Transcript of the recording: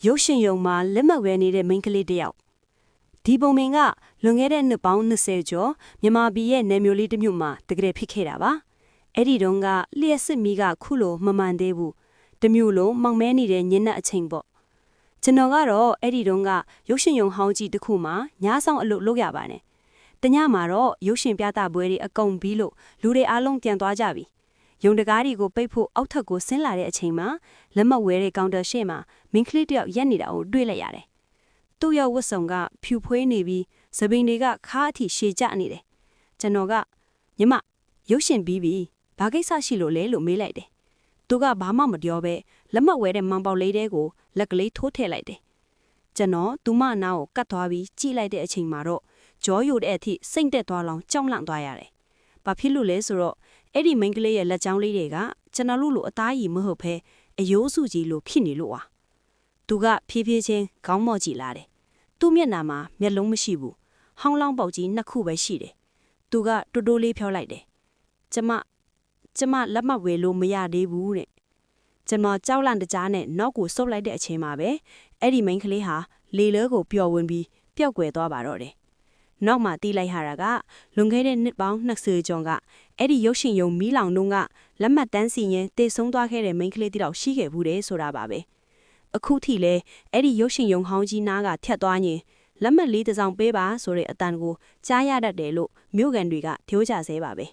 ရုပ်ရှင်ရုံမှာလက်မှတ်ဝယ်နေတဲ့မိန်းကလေးတစ်ယောက်ဒီပုံမင်ကလွန်ခဲ့တဲ့နှစ်ပေါင်း20ကျော်မြန်မာပြည်ရဲ့နယ်မြို့လေးတစ်မြို့မှာတကယ်ဖြစ်ခဲ့တာပါအဲ့ဒီတုန်းကလျှက်စစ်မီးကခုလိုမမှန်သေးဘူးတမျိုးလုံးမောင်မဲနေတဲ့ညနေအချိန်ပေါ့ကျွန်တော်ကတော့အဲ့ဒီတုန်းကရုပ်ရှင်ရုံဟောင်းကြီးတစ်ခုမှာညဆောင်အလုပ်လုပ်ရပါတယ်တညမှာတော့ရုပ်ရှင်ပြသပွဲတွေအကုန်ပြီးလို့လူတွေအားလုံးပြန်သွားကြပြီရုံတကားတွေကိုပိတ်ဖို့အောက်ထပ်ကိုဆင်းလာတဲ့အချိန်မှာလက်မှတ်ဝယ်တဲ့ကောင်တာရှေ့မှာမင်းကလေးတယောက်ရက်နေတာကိုတွေ့လိုက်ရတယ်။သူ့ရဲ့ဝတ်စုံကဖြူဖွေးနေပြီးသပင်တွေကခါးအထိရှည်ကျနေတယ်။ကျွန်တော်ကညီမရုပ်ရှင်ပြီးပြီ။ဘာကိစ္စရှိလို့လဲလို့မေးလိုက်တယ်။သူကဘာမှမပြောဘဲလက်မှတ်ဝယ်တဲ့မောင်ပေါက်လေးတဲကိုလက်ကလေးထိုးထည့်လိုက်တယ်။ကျွန်တော်သူမနာကိုကတ်သွားပြီးကြည့်လိုက်တဲ့အချိန်မှာတော့ကြောယိုတဲ့အထိစိတ်တက်သွားလောင်ကြောက်လန့်သွားရတယ်။ဘာဖြစ်လို့လဲဆိုတော့အဲ့ဒီမိန်းကလေးရဲ့လက်ချောင်းလေးတွေကကျွန်တော်လိုအသားရည်မဟုတ်ဘဲအယိုးစုကြီးလိုဖြစ်နေလို့ပါသူကဖြည်းဖြည်းချင်းခေါင်းမော့ကြည့်လာတယ်သူ့မျက်နှာမှာမျက်လုံးမရှိဘူးဟောင်းလောင်းပေါက်ကြီးနှစ်ခုပဲရှိတယ်သူကတိုးတိုးလေးဖြောလိုက်တယ်ကျမလက်မှတ်ဝယ်လို့မရသေးဘူးတဲ့ကျွန်တော်ကြောက်လန့်တကြားနဲ့နောက်ကိုဆုပ်လိုက်တဲ့အချိန်မှာပဲအဲ့ဒီမိန်းကလေးဟာလေလဲကိုပျော်ဝင်ပြီးပျောက်ကွယ်သွားပါတော့တယ်နောက်မှတီးလိုက်ရတာကလွန်ခဲ့တဲ့နှစ်ပေါင်း20ကျော်ကအဲ့ဒီရုပ်ရှင်ရုံမီးလောင်တုန်းကလက်မှတ်တန်းစီရင်တေဆုံးသွားခဲ့တဲ့မိန်းကလေးတယောက်ရှိခဲ့ဘူးတဲ့ဆိုတာပါပဲအခုထိလဲအဲ့ဒီရုပ်ရှင်ရုံဟောင်းကြီးနားကဖြတ်သွားရင်လက်မှတ်လေးတစ်စောင်ပေးပါဆိုတဲ့အတန်ကိုကြားရတတ်တယ်လို့မြို့ကန်တွေကပြောကြဆဲပါပဲ